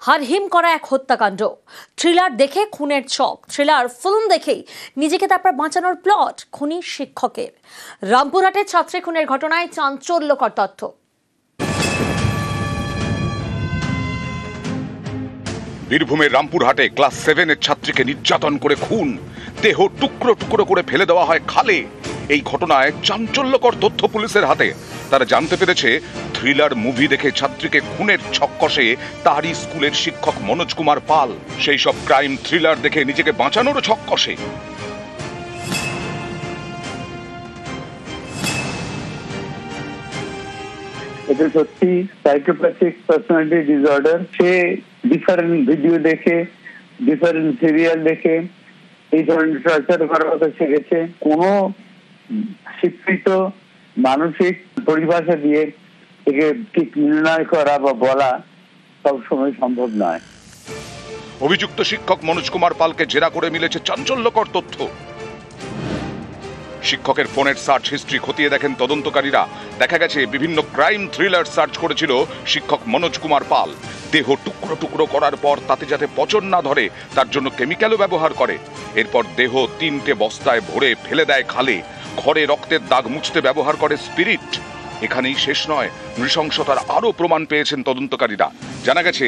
হারহিম করা এক হত্যাকাণ্ড। থ্রিলার দেখে খুনের ছক, থ্রিলার ফিল্ম দেখেই নিজেকে তারপর বাঁচানোর প্লট খুনি শিক্ষকের। রামপুরহাটের ছাত্রী খুনের ঘটনায় চাঞ্চল্যকর তথ্য। বীরভূমের রামপুরহাটে ক্লাস 7-এর ছাত্রীকে নির্যাতন করে খুন, দেহ টুকরো টুকরো করে ফেলে দেওয়া হয় খালে। এই ঘটনায় চাঞ্চল্যকর তথ্য পুলিশের হাতে। তারা জানতে পেরেছে থ্রিলার মুভি দেখে ছাত্রীকে খুনের ছক কষে তারই স্কুলের শিক্ষক মনোজ কুমার পাল। সেই সব ক্রাইম থ্রিলার দেখে নিজেকে বাঁচানোর ছক কষে। এটা সত্যি সাইকোপ্যাথিক পার্সোনালিটি ডিসঅর্ডার। সে ডিফারেন্ট ভিডিও দেখে, ডিফারেন্ট সিরিয়াল দেখে এই ধরনের টর্চার করার কথা শিখেছে। কোনো শিক্ষিত মানসিক পরিভাষা দিয়ে একে ঠিক নির্ণয় করা বা বলা সবসময় সম্ভব নয়। অভিযুক্ত শিক্ষক মনোজ কুমার পালকে জেরা করে মিলেছে চাঞ্চল্যকর তথ্য। শিক্ষকের ফোনের সার্চ হিস্ট্রি খতিয়ে দেখেন তদন্তকারীরা। দেখা গেছে বিভিন্ন ক্রাইম থ্রিলার সার্চ করেছিল শিক্ষক মনোজ কুমার পাল। দেহ টুকরো টুকরো করার পর তাতে যাতে পচন না ধরে তার জন্য কেমিক্যালও ব্যবহার করে। এরপর দেহ 3টে বস্তায় ভরে ফেলে দেয় খালে। ঘরে রক্তের দাগ মুছতে ব্যবহার করে স্পিরিট। এখানেই শেষ নয়, নৃশংসতার আরও প্রমাণ পেয়েছেন তদন্তকারীরা। জানা গেছে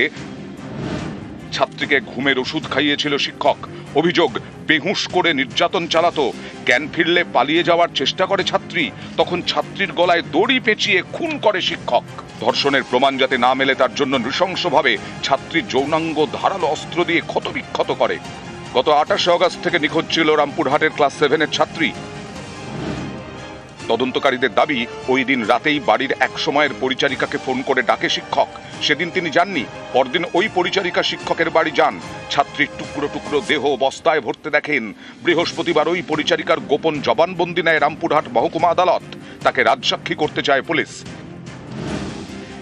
ছাত্রীকে ঘুমের ওষুধ খাইয়েছিল শিক্ষক। অভিযোগ, বেহুঁশ করে নির্যাতন চালাতো। জ্ঞান ফিরলে পালিয়ে যাওয়ার চেষ্টা করে ছাত্রী, তখন ছাত্রীর গলায় দড়ি পেঁচিয়ে খুন করে শিক্ষক। ধর্ষণের প্রমাণ যাতে না মেলে তার জন্য নৃশংসভাবে ছাত্রীর যৌনাঙ্গ ধারালো অস্ত্র দিয়ে ক্ষতবিক্ষত করে। গত 28 অগস্ট থেকে নিখোঁজ ছিল রামপুরহাটের ক্লাস 7-এর ছাত্রী। তদন্তকারীদের দাবি, ওই দিন রাতেই বাড়ির এক সময়ের পরিচারিকাকে ফোন করে ডাকে শিক্ষক। সেদিন তিনি যাননি। পরদিন ওই পরিচারিকা শিক্ষকের বাড়ি যান। ছাত্রীর টুকরো টুকরো দেহ বস্তায় ভরতে দেখেন। বৃহস্পতিবার ওই পরিচারিকার গোপন জবানবন্দি নেয় রামপুরহাট মহকুমা আদালত। তাকে রাজসাক্ষী করতে চায় পুলিশ।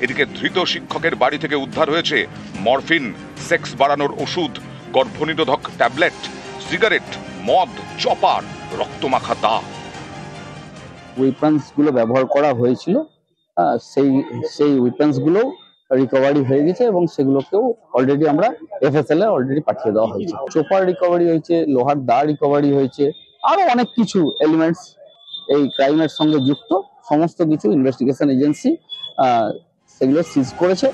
এদিকে ধৃত শিক্ষকের বাড়ি থেকে উদ্ধার হয়েছে মরফিন, সেক্স বাড়ানোর ওষুধ, গর্ভনিরোধক ট্যাবলেট, সিগারেট, মদ, চপার, রক্তমাখা দা। ওয়েপন্স গুলো ব্যবহার করা হয়েছিল, সেই ওয়েপন্স গুলো রিকভারি হয়ে গেছে এবং সেগুলোকেও অলরেডি আমরা FSL এ অলরেডি পাঠিয়ে দেওয়া হয়েছে। চোপার রিকভারি হয়েছে, লোহার দা রিকভারি হয়েছে, আরো অনেক কিছু এলিমেন্টস এই ক্রাইমের সঙ্গে যুক্ত সমস্ত কিছু ইনভেস্টিগেশন এজেন্সি সেগুলো সিজ করেছে।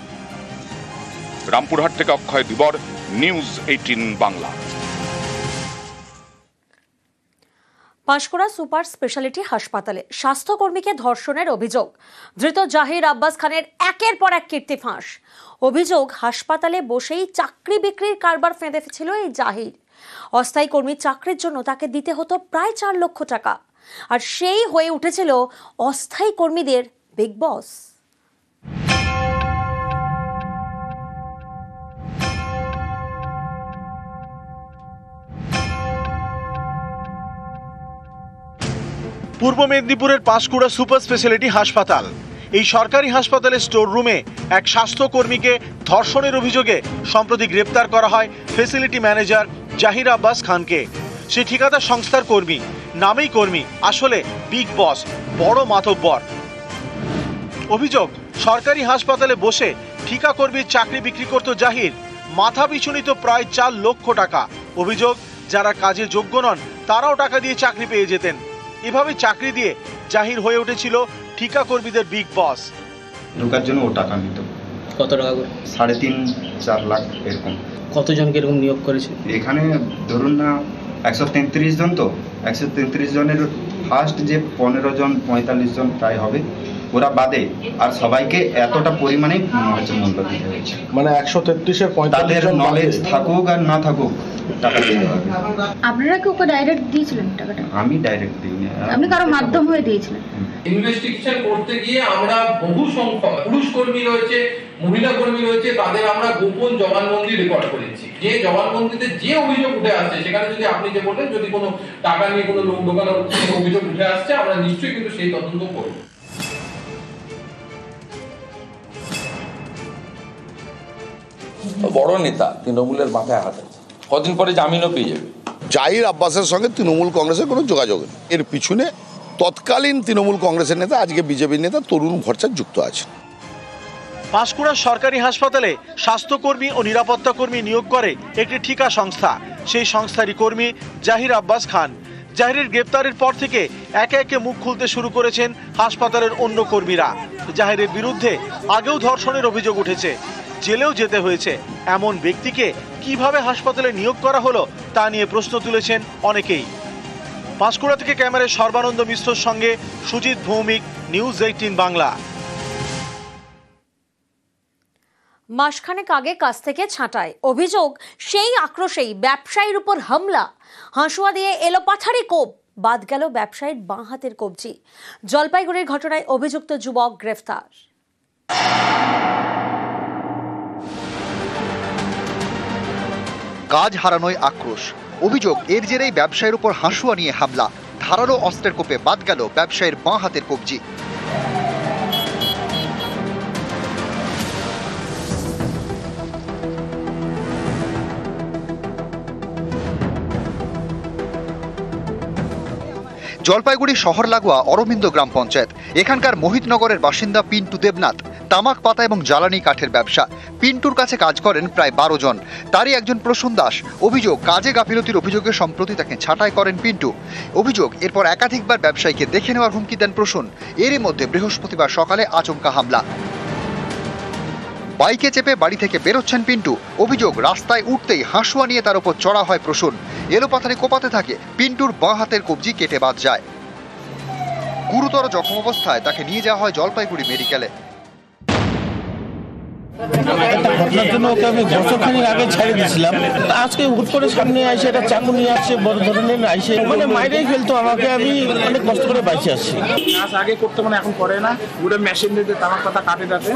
রামপুরহাট থেকে Akshay Dibar, news 18 Bangla. Panskura super speciality হাসপাতালে স্বাস্থ্যকর্মীকে ধর্ষণের অভিযোগ। ধৃত জাহির আব্বাস খানের একের পর এক কীর্তি ফাঁস। অভিযোগ, হাসপাতালে বসেই চাকরি বিক্রির কারবার ফেঁদেছিল এই জাহির। অস্থায়ী কর্মীর চাকরির জন্য তাকে দিতে হতো প্রায় 4 লক্ষ টাকা। আর সেই হয়ে উঠেছিল অস্থায়ী কর্মীদের বিগ বস। পূর্ব মেদিনীপুরের পাঁশকুড়া সুপার স্পেশালিটি হাসপাতাল। এই সরকারি হাসপাতালের স্টোর রুমে এক স্বাস্থ্যকর্মীকে ধর্ষণের অভিযোগে সম্প্রতি গ্রেপ্তার করা হয় ফ্যাসিলিটি ম্যানেজার জাহির আব্বাস খানকে। সে ঠিকাদার সংস্থার কর্মী, নামেই কর্মী, আসলে বিগ বস, বড় মাতব্বর। অভিযোগ, সরকারি হাসপাতালে বসে ঠিকা কর্মীর চাকরি বিক্রি করত জাহির। মাথা পিছু নিত প্রায় 4 লক্ষ টাকা। অভিযোগ, যারা কাজে যোগ্য নন তারাও টাকা দিয়ে চাকরি পেয়ে যেতেন। এভাবে চাকরি দিয়ে জাহির হয়ে উঠেছিল ঠিকা কর্মীদের বিগ বস। ঢোকার জন্য ও টাকা নিত। কত টাকা করে? 3.5-4 লাখ এরকম। কতজনকে এরকম নিয়োগ করেছে? এখানে ধরুন না 133 জন, তো 133 জনের ফার্স্ট যে 15 জন 45 জন প্রায় হবে, ওরা বাদে আর সবাইকে এতটা পরিমাণে মূল্য দিতে হয়েছে। মানে 133-এর 45 জন নলেজ থাকুক আর না থাকুক টাকা দিতে হবে। আপনারা কি ওকে ডাইরেক্ট দিয়েছিলেন টাকাটা? আমি ডাইরেক্ট দিইনি, আপনি কারো মাধ্যম হয়ে দিয়েছিলেন? ইনভেস্টিগেশন করতে গিয়ে আমরা বহু সংখ্যক পুরুষ কর্মী রয়েছে, মহিলা কর্মী রয়েছে, তাদের আমরা গোপন জবানবন্দি রেকর্ড করেছি। যে জবানবন্দিতে যে অভিযোগ উঠে আসছে, সেখানে যদি আপনি যে বললেন যদি কোনো টাকা নিয়ে কোনো লোক ঢোকানোর অভিযোগ উঠে আসছে, আমরা নিশ্চয়ই কিন্তু সেই তদন্ত করব। বড় নেতা, তৃণমূলের মাথায় হাত আছে, কদিন পরে জামিনও পেয়ে যাবে। জাহির আব্বাসের সঙ্গে তৃণমূল কংগ্রেসের কোনো যোগাযোগ নেই। এর পিছনে তৎকালীন তৃণমূল কংগ্রেসের নেতা, আজকে বিজেপির নেতা তরুণ ভট্টাচার্য যুক্ত আছে। পাঁশকুড়া সরকারি হাসপাতালে স্বাস্থ্যকর্মী ও নিরাপত্তা কর্মী নিয়োগ করে একটি ঠিকা সংস্থা। সেই সংস্থারই কর্মী জাহির আব্বাস খান। জাহিরের গ্রেপ্তারের পর থেকে একে একে মুখ খুলতে শুরু করেছেন হাসপাতালের অন্য কর্মীরা। জাহিরের বিরুদ্ধে আগেও ধর্ষণের অভিযোগ উঠেছে, জেলেও যেতে হয়েছে। এমন ব্যক্তিকে কিভাবে হাসপাতালে নিয়োগ করা হলো তা নিয়ে প্রশ্ন তুলেছেন অনেকেই। পাঁশকুড়া থেকে ক্যামেরায় সর্বানন্দ মিশ্রর সঙ্গে সুজিত ভৌমিক, নিউজ 18 বাংলা। মাসখানেক আগে কাছ থেকে ছাঁটাই, অভিযোগ সেই আক্রোশেই ব্যবসায়ীর উপর হামলা। হাঁসুয়া দিয়ে এলোপাথারি কোপ, বাদ গেল ব্যবসায়ীর বাঁ হাতের কবজি। জলপাইগুড়ির ঘটনায় অভিযুক্ত যুবক গ্রেফতার। কাজ হারানোয় আক্রোশ, অভিযোগ এর জেরেই ব্যবসায়ীর উপর হাঁসুয়া নিয়ে হামলা। ধারালো অস্ত্রের কোপে বাদ গেল ব্যবসায়ীর বাঁ হাতের কবজি। জলপাইগুড়ি শহর লাগোয়া অরবিন্দ গ্রাম পঞ্চায়েত। এখানকার মোহিতনগরের বাসিন্দা পিন্টু দেবনাথ। তামাক পাতা এবং জ্বালানি কাঠের ব্যবসা। পিন্টুর কাছে কাজ করেন প্রায় 12 জন। তারই একজন প্রসূন দাস। অভিযোগ কাজে গাফিলতির অভিযোগে সম্প্রতি তাকে ছাঁটাই করেন পিন্টু। অভিযোগ এরপর একাধিকবার ব্যবসায়ীকে দেখে নেওয়ার হুমকি দেন প্রসূন। এরই মধ্যে বৃহস্পতিবার সকালে আচমকা হামলা। বাইকে চেপে বাড়ি থেকে বেরোচ্ছেন পিন্টু। অভিযোগ রাস্তায় উঠতেই হাঁসুয়া নিয়ে তার উপর চড়া হয় প্রসূন। এলোপাথারি কোপাতে থাকে, পিন্টুর বাঁ হাতের কবজি কেটে বাদ যায়। গুরুতর জখম অবস্থায় তাকে নিয়ে যাওয়া হয় জলপাইগুড়ি মেডিকেলে। ঘটনার জন্য ওকে আমি বছরখানিক আগে ছেড়ে দিয়েছিলাম। আজকে হুট করে সামনে আসে একটা চাকু নিয়ে আসছে, বড় ধরনের আইসে মানে মাইরেই ফেলতো আমাকে। আমি অনেক কষ্ট করে বাইচে আসছি। কাজ আগে করতে মানে এখন করে না, পুরো মেশিন দিয়ে তামাক পাতা কাটে যাতে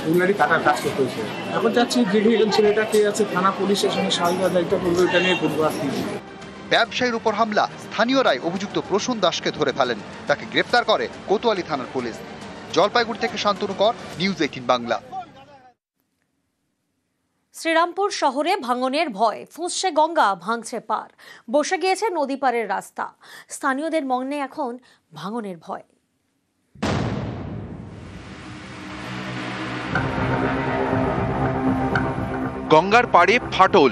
ওগুলোরই কাটার কাজ করতে হচ্ছে। এখন যাচ্ছি দিদি ছেলেটা কে আছে থানা পুলিশের সঙ্গে সাহায্য দায়িত্ব করবে, এটা নিয়ে করবো আর কি। ব্যবসায়ীর উপর হামলা, স্থানীয়রাই অভিযুক্ত প্রসূন দাসকে ধরে ফেলেন। তাকে গ্রেফতার করে কোতোয়ালি থানার পুলিশ। জলপাইগুড়ি থেকে শান্তনু কর, নিউজ 18 বাংলা। শ্রীরামপুর শহরে ভাঙনের ভয়, ফুঁসছে গঙ্গা, ভাঙছে পার, বসে গিয়েছে নদী পারের রাস্তা। স্থানীয়দের মনে এখন ভাঙনের ভয়। গঙ্গার পাড়ে ফাটল,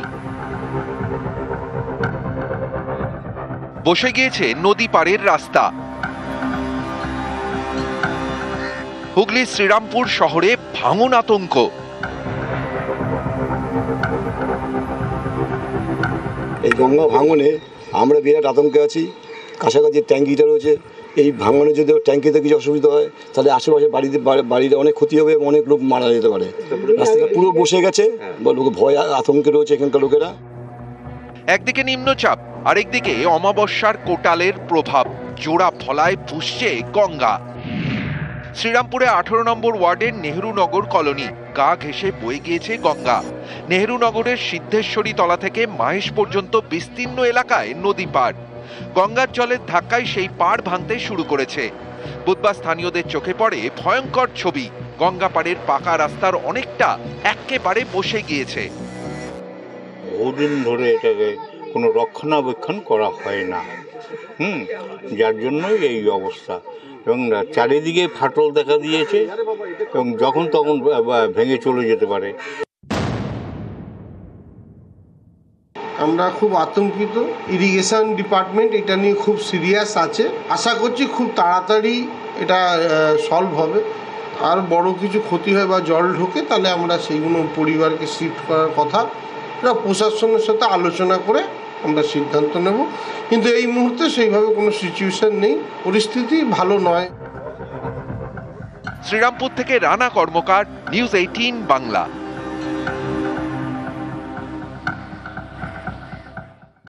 বসে গিয়েছে নদী পাড়ের রাস্তা। হুগলির শ্রীরামপুর শহরে ভাঙন আতঙ্ক। এই গঙ্গা ভাঙনে আমরা বিরাট আতঙ্কে আছি। কাছাকাছি ট্যাঙ্কিটা রয়েছে, এই ভাঙনে যদি ট্যাঙ্কিতে কিছু অসুবিধা হয় তাহলে আশেপাশে বাড়িতে অনেক ক্ষতি হবে, অনেক লোক মারা যেতে পারে। রাস্তাটা পুরো বসে গেছে, লোকে ভয় আতঙ্কে রয়েছে এখানকার লোকেরা। একদিকে নিম্নচাপ, আরেকদিকে অমাবস্যার কোটালের প্রভাব। জোড়া ফলায় ফুঁসছে গঙ্গা। শ্রীরামপুরে 18 নম্বর ওয়ার্ডের নেহরুনগর কলোনি, গা ঘেঁষে বয়ে গিয়েছে গঙ্গা। নেহরুনগরের সিদ্ধেশ্বরী তলা থেকে মাহেশ পর্যন্ত বিস্তীর্ণ এলাকায় নদী পাড়। গঙ্গার জলের ধাক্কায় সেই পাড় ভাঙতে শুরু করেছে। বুধবার স্থানীয়দের চোখে পড়ে ভয়ঙ্কর ছবি। গঙ্গা পাড়ের পাকা রাস্তার অনেকটা একেবারে বসে গিয়েছে। বহুদিন ধরে এটাকে কোনো রক্ষণাবেক্ষণ করা হয় না, যার জন্যই এই অবস্থা। এবং চারিদিকে ফাটল দেখা দিয়েছে এবং যখন তখন ভেঙে চলে যেতে পারে। আমরা খুব আতঙ্কিত। ইরিগেশন ডিপার্টমেন্ট এটা নিয়ে খুব সিরিয়াস আছে। আশা করছি খুব তাড়াতাড়ি এটা সলভ হবে। আর বড় কিছু ক্ষতি হয় বা জল ঢোকে তাহলে আমরা সেইগুলো পরিবারকে শিফট করার কথা প্রশাসনের সাথে আলোচনা করে আমরা সিদ্ধান্ত নেব। কিন্তু এই মুহূর্তে সেইভাবে কোনো সিচুয়েশন নেই, পরিস্থিতি ভালো নয়। শ্রীরামপুর থেকে রানা কর্মকার, নিউজ 18 বাংলা।